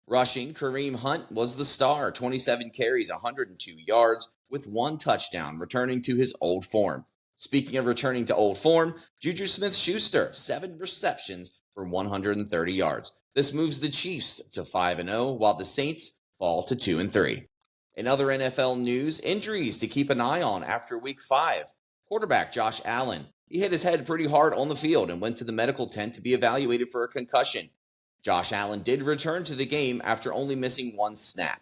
Speaker 3: Rushing, Kareem Hunt was the star, 27 carries, 102 yards with one touchdown, returning to his old form. Speaking of returning to old form, Juju Smith-Schuster, 7 receptions for 130 yards. This moves the Chiefs to 5-0, while the Saints fall to 2-3. In other NFL news, injuries to keep an eye on after Week 5. Quarterback Josh Allen, he hit his head pretty hard on the field and went to the medical tent to be evaluated for a concussion. Josh Allen did return to the game after only missing one snap.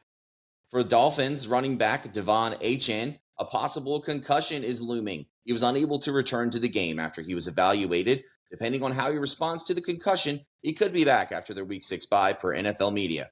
Speaker 3: For Dolphins running back Devon Achane, a possible concussion is looming. He was unable to return to the game after he was evaluated. Depending on how he responds to the concussion, he could be back after their Week 6 bye per NFL media.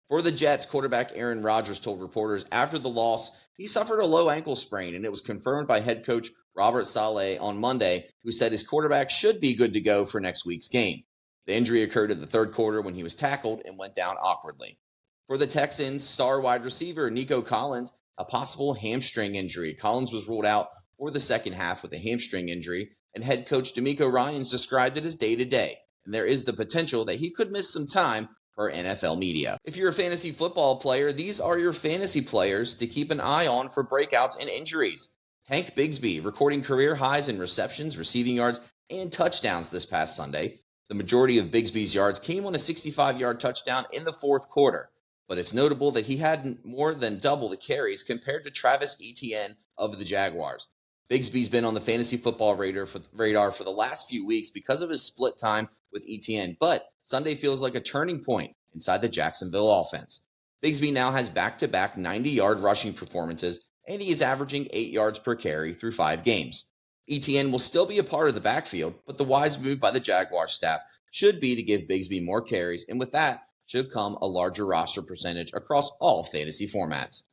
Speaker 3: For the Jets, quarterback Aaron Rodgers told reporters after the loss he suffered a low ankle sprain, and it was confirmed by head coach Robert Saleh on Monday, who said his quarterback should be good to go for next week's game. The injury occurred in the third quarter when he was tackled and went down awkwardly. For the Texans, star wide receiver Nico Collins, a possible hamstring injury. Collins was ruled out for the second half with a hamstring injury, and head coach DeMeco Ryans described it as day-to-day, and there is the potential that he could miss some time per NFL media. If you're a fantasy football player, these are your fantasy players to keep an eye on for breakouts and injuries. Tank Bigsby recording career highs in receptions, receiving yards, and touchdowns this past Sunday. The majority of Bigsby's yards came on a 65-yard touchdown in the fourth quarter, but it's notable that he had more than double the carries compared to Travis Etienne of the Jaguars. Bigsby's been on the fantasy football radar for the last few weeks because of his split time with Etienne, but Sunday feels like a turning point inside the Jacksonville offense. Bigsby now has back-to-back 90-yard rushing performances, and he is averaging 8 yards per carry through 5 games. Etienne will still be a part of the backfield, but the wise move by the Jaguars staff should be to give Bigsby more carries, and with that should come a larger roster percentage across all fantasy formats.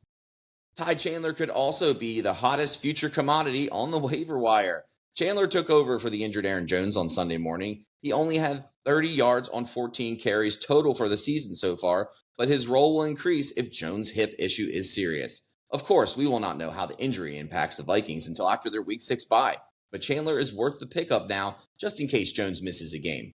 Speaker 3: Ty Chandler could also be the hottest future commodity on the waiver wire. Chandler took over for the injured Aaron Jones on Sunday morning. He only had 30 yards on 14 carries total for the season so far, but his role will increase if Jones' hip issue is serious. Of course, we will not know how the injury impacts the Vikings until after their Week 6 bye, but Chandler is worth the pickup now just in case Jones misses a game.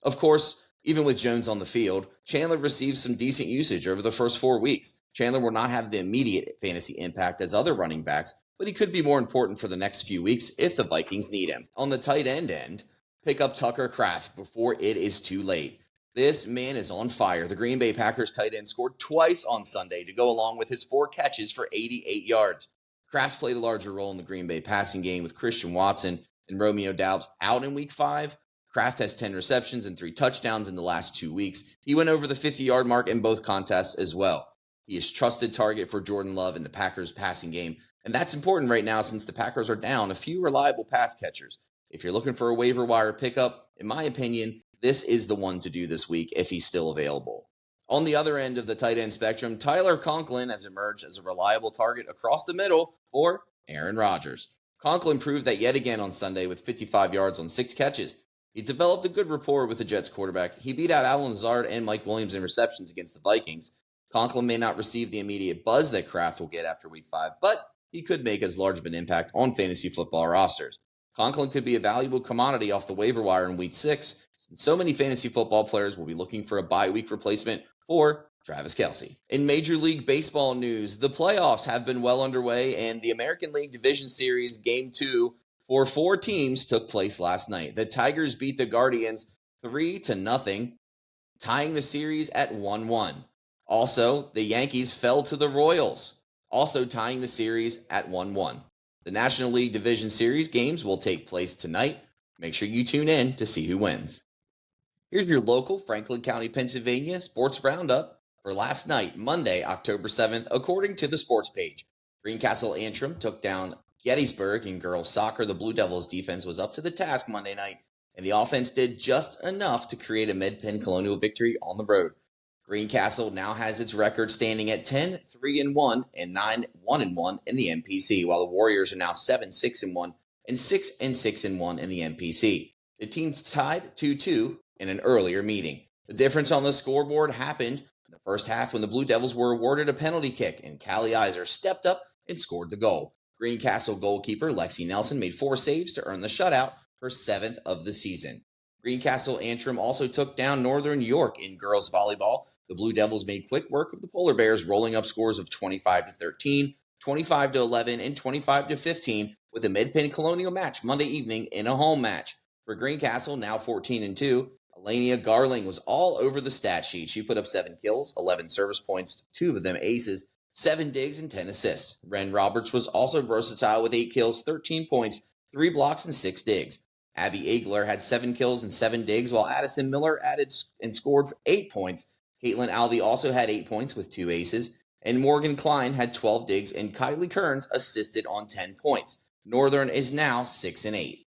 Speaker 3: Of course, even with Jones on the field, Chandler received some decent usage over the first 4 weeks. Chandler will not have the immediate fantasy impact as other running backs, but he could be more important for the next few weeks if the Vikings need him. On the tight end, pick up Tucker Kraft before it is too late. This man is on fire. The Green Bay Packers tight end scored twice on Sunday to go along with his 4 catches for 88 yards. Kraft played a larger role in the Green Bay passing game with Christian Watson and Romeo Doubs out in Week 5. Kraft has 10 receptions and 3 touchdowns in the last 2 weeks. He went over the 50-yard mark in both contests as well. He is trusted target for Jordan Love in the Packers passing game, and that's important right now since the Packers are down a few reliable pass catchers. If you're looking for a waiver wire pickup, in my opinion, this is the one to do this week if he's still available. On the other end of the tight end spectrum, Tyler Conklin has emerged as a reliable target across the middle for Aaron Rodgers. Conklin proved that yet again on Sunday with 55 yards on 6 catches. He's developed a good rapport with the Jets quarterback. He beat out Allen Lazard and Mike Williams in receptions against the Vikings. Conklin may not receive the immediate buzz that Kraft will get after Week 5, but he could make as large of an impact on fantasy football rosters. Conklin could be a valuable commodity off the waiver wire in Week 6, since so many fantasy football players will be looking for a bye-week replacement for Travis Kelce. In Major League Baseball news, the playoffs have been well underway, and the American League Division Series Game 2 for 4 teams took place last night. The Tigers beat the Guardians 3-0, tying the series at 1-1. Also, the Yankees fell to the Royals, also tying the series at 1-1. The National League Division Series games will take place tonight. Make sure you tune in to see who wins. Here's your local Franklin County, Pennsylvania sports roundup for last night, Monday, October 7th, according to the sports page. Greencastle Antrim took down Gettysburg in girls soccer. The Blue Devils defense was up to the task Monday night, and the offense did just enough to create a Mid-Penn Colonial victory on the road. Greencastle now has its record standing at 10-3-1 and 9-1-1 in the MPC, while the Warriors are now 7-6-1 and 6-6-1 in the MPC. The teams tied 2-2 in an earlier meeting. The difference on the scoreboard happened in the first half when the Blue Devils were awarded a penalty kick, and Callie Iser stepped up and scored the goal. Greencastle goalkeeper Lexi Nelson made 4 saves to earn the shutout, her 7th of the season. Greencastle Antrim also took down Northern York in girls volleyball. The Blue Devils made quick work of the Polar Bears, rolling up scores of 25-13, 25-11, and 25-15 with a Mid-Penn Colonial match Monday evening in a home match. For Greencastle, now 14-2, Alania Garling was all over the stat sheet. She put up 7 kills, 11 service points, 2 of them aces, 7 digs, and 10 assists. Ren Roberts was also versatile with 8 kills, 13 points, 3 blocks, and 6 digs. Abby Agler had 7 kills and 7 digs, while Addison Miller added and scored for 8 points. Caitlin Alvey also had 8 points with 2 aces, and Morgan Klein had 12 digs, and Kylie Kearns assisted on 10 points. Northern is now 6-8.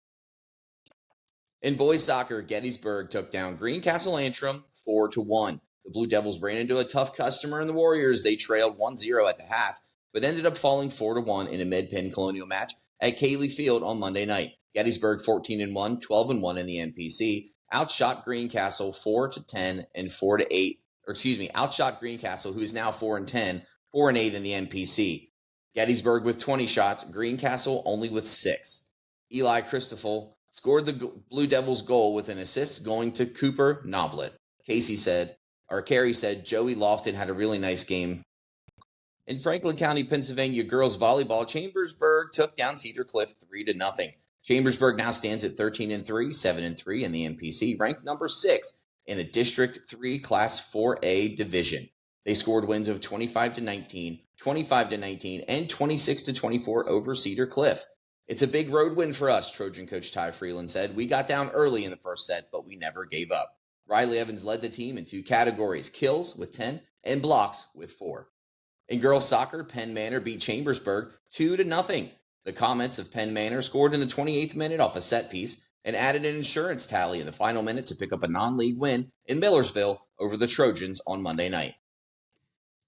Speaker 3: In boys soccer, Gettysburg took down Greencastle Antrim 4-1. The Blue Devils ran into a tough customer in the Warriors. They trailed 1-0 at the half, but ended up falling 4-1 in a Mid-Penn Colonial match at Cayley Field on Monday night. Gettysburg 14-1, 12-1 in the MPC, outshot Greencastle 4-10 and 4-8. Outshot Greencastle, who is now 4-10, 4-8 in the MPC. Gettysburg with 20 shots, Greencastle only with 6. Eli Christoffel scored the Blue Devils goal with an assist going to Cooper Noblet. Carey said Joey Lofton had a really nice game. In Franklin County, Pennsylvania, girls volleyball, Chambersburg took down Cedar Cliff 3-0. Chambersburg now stands at 13-3, 7-3 in the MPC, ranked number 6 in a District 3 Class 4A division. They scored wins of 25-19, 25-19, and 26-24 over Cedar Cliff. It's a big road win for us, Trojan coach Ty Freeland said. We got down early in the first set, but we never gave up. Riley Evans led the team in 2 categories, kills with 10 and blocks with 4. In girls soccer, Penn Manor beat Chambersburg 2-0. The Comets of Penn Manor scored in the 28th minute off a set piece and added an insurance tally in the final minute to pick up a non-league win in Millersville over the Trojans on Monday night.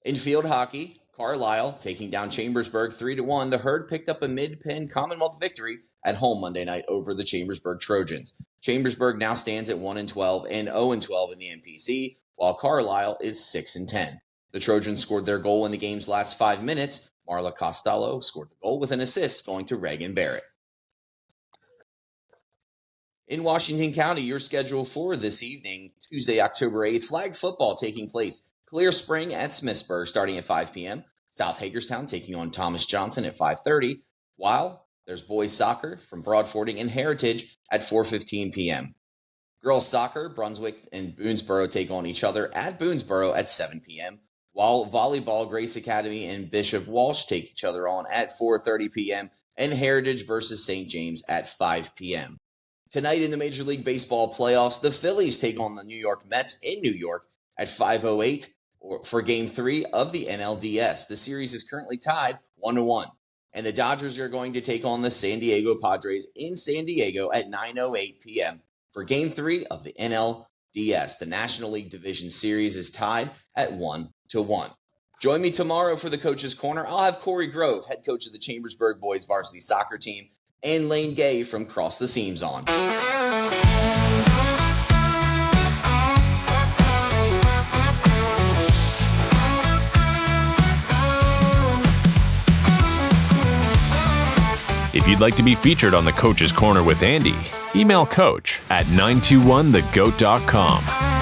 Speaker 3: In field hockey, Carlisle taking down Chambersburg 3-1. The Herd picked up a Mid-Penn Commonwealth victory at home Monday night over the Chambersburg Trojans. Chambersburg now stands at 1-12 and 0-12 in the MPC, while Carlisle is 6-10. The Trojans scored their goal in the game's last 5 minutes. Marla Costello scored the goal with an assist going to Reagan Barrett. In Washington County, your schedule for this evening, Tuesday, October 8th, flag football taking place. Clear Spring at Smithsburg starting at 5 p.m. South Hagerstown taking on Thomas Johnson at 5:30, while there's boys soccer from Broadfording and Heritage at 4:15 p.m. Girls soccer, Brunswick and Boonesboro take on each other at Boonesboro at 7 p.m., while volleyball, Grace Academy and Bishop Walsh take each other on at 4:30 p.m., and Heritage versus St. James at 5 p.m. Tonight in the Major League Baseball playoffs, the Phillies take on the New York Mets in New York at 5:08 for Game 3 of the NLDS. The series is currently tied 1-1. And the Dodgers are going to take on the San Diego Padres in San Diego at 9:08 p.m. for Game 3 of the NLDS. The National League Division Series is tied at 1-1. Join me tomorrow for the Coach's Corner. I'll have Corey Grove, head coach of the Chambersburg boys varsity soccer team, and Lane Gay from Cross the Seams on.
Speaker 2: If you'd like to be featured on the Coach's Corner with Andy, email coach at 921thegoat.com.